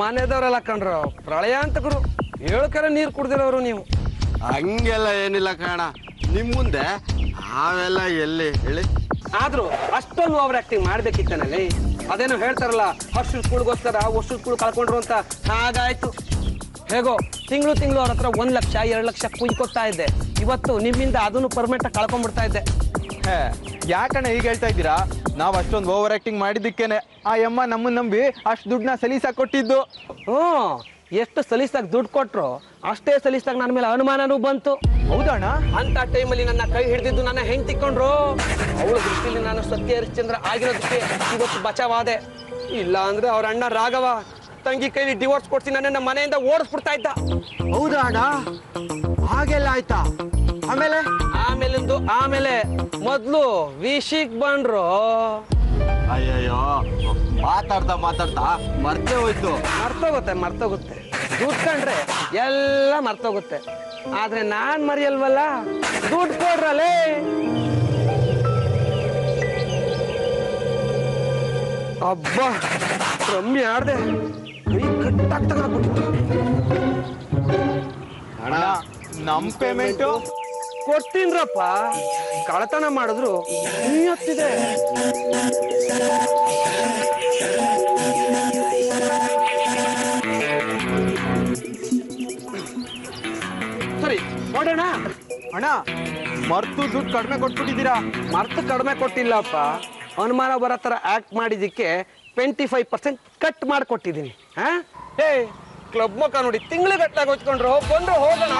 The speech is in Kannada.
ಮನೆದವರೆಲ್ಲ ಕಂಡ್ರು ಪ್ರಳಯಾಂತಕರು 7 ಕೆರೆ ನೀರು ಕುಡ್ದಿರೋರು ನೀವು. ಹಂಗೆಲ್ಲ ಏನಿಲ್ಲ ಕಾಣ, ನಿಮ್ ಮುಂದೆ ನಾವೆಲ್ಲ ಎಲ್ಲಿ ಹೇಳಿ. ಆದ್ರೂ ಅಷ್ಟೊಂದು ಓವರ್ ಆಕ್ಟಿಂಗ್ ಮಾಡ್ಬೇಕಿತ್ತನಲ್ಲಿ. ಅದೇನು ಹೇಳ್ತಾರಲ್ಲ, ವರ್ಷದ ಕೂಳಿಗೋಸ್ಕರ ವರ್ಷದ ಕೂಳು ಕಳ್ಕೊಂಡ್ರು ಅಂತ. ಹಾಗಾಯ್ತು. ಹೇಗೋ ತಿಂಗಳು ಅವ್ರ ಹತ್ರ 1 ಲಕ್ಷ 2 ಲಕ್ಷ ಕುಯ್ಕೊತಾ ಇದ್ದೆ. ಇವತ್ತು ನಿಮ್ಮಿಂದ ಅದನ್ನು ಪರ್ಮನೆಂಟ್ ಆಗಿ ಕಳ್ಕೊಂಡ್ಬಿಡ್ತಾ ಇದ್ದೆ. ಯಾಕಣ್ಣ ಈಗ ಹೇಳ್ತಾ ಇದ್ದೀರಾ? ನಾವ್ ಅಷ್ಟೊಂದು ಓವರ್ ಆಕ್ಟಿಂಗ್ ಮಾಡಿದ್ದಕ್ಕೇನೆ ಆ ಯಮ್ಮ ನಮ್ಮನ್ನ ನಂಬಿ ಅಷ್ಟು ದುಡ್ಡನ್ನ ಸಲೀಸಾಗಿ ಕೊಟ್ಟಿದ್ದು. ಎಷ್ಟು ಸಲೀಸಾಗಿ ದುಡ್ಡು ಕೊಟ್ರು ಅಷ್ಟೇ ಸಲೀಸಾಗಿ ನನ್ನ ಮೇಲೆ ಅನುಮಾನನೂ ಬಂತು. ಹೌದಣ್ಣ? ಅಂತ ಟೈಮಲ್ಲಿ ನನ್ನ ಕೈ ಹಿಡಿದಿದ್ದು ನನ್ನ ಹೆಂಗ್ ತಿಕ್ಕೊಂಡ್ರು. ಅವಳ ದೃಷ್ಟಿಲಿ ನಾನು ಸತ್ಯ ಹರಿಶ್ಚಂದ್ರ ಆಗಿರೋದಕ್ಕೆ ಇವತ್ತು ಬಚಾವಾದೆ. ಇಲ್ಲ ಅಂದ್ರೆ ಅವ್ರ ಅಣ್ಣ ರಾಘವ ತಂಗಿ ಕೈಲಿ ಡಿವೋರ್ಸ್ ಕೊಡ್ಸಿ ನನ್ನನ್ನ ಮನೆಯಿಂದ ಓಡಿಸ್ಬಿಡ್ತಾ ಇದ್ದ. ಹೌದಾ ಅಣ್ಣ? ಹಾಗೆಲ್ಲ ಆಯ್ತಾ? ಆಮೇಲೆ ಮೊದ್ಲು ವಿಷಿಕ್ ಬಂದ್ರು. ಅಯ್ಯಯ್ಯೋ, ಮಾತಾಡ್ತಾ ಮರ್ತೇ ಹೋಯ್ತು. ಮರ್ತೋಗುತ್ತೆ ದುಡ್ಡು ಕಂಡ್ರೆ ಎಲ್ಲ ಮರ್ತೋಗುತ್ತೆ. ಆದ್ರೆ ನಾನ್ ಮರಿಯಲ್ವಲ್ಲ, ದುಡ್ಡು ಕೊಡ್ರಲ್ಲೇ. ಅಬ್ಬಾ ಕಮ್ಮಿ ಆಡ್ದೆ, ಕೈ ಕಟ್ಟಾಗಿ ತಗೊಂಡ್ಬಿಟ್ಟಿತ್ತು. ಅಣ್ಣ ನಮ್ ಪೇಮೆಂಟು ಕೊಡ್ತೀನ್ರಪ್ಪ. ಕಳತನ ಮಾಡಿದ್ರು ಹತ್ತಿದೆ. ಸರಿ ನೋಡೋಣ. ಅಣ್ಣ ಮರ್ತು ದುಡ್ಡು ಕಡಿಮೆ ಕೊಟ್ಬಿಟ್ಟಿದ್ದೀರಾ? ಮರ್ತು ಕಡಿಮೆ ಕೊಟ್ಟಿಲ್ಲಪ್ಪ, ಅನುಮಾನ ಬರೋ ಥರ ಆಕ್ಟ್ ಮಾಡಿದ್ದಕ್ಕೆ 25% ಕಟ್ ಮಾಡಿಕೊಟ್ಟಿದ್ದೀನಿ. ಕ್ಲಬ್ ಮುಖ ನೋಡಿ ತಿಂಗ್ಳಿಗಟ್ಟಾಗಿ ಹೊಚ್ಕೊಂಡ್ರು. ಬಂದ್ರು ಹೋಗೋಣ.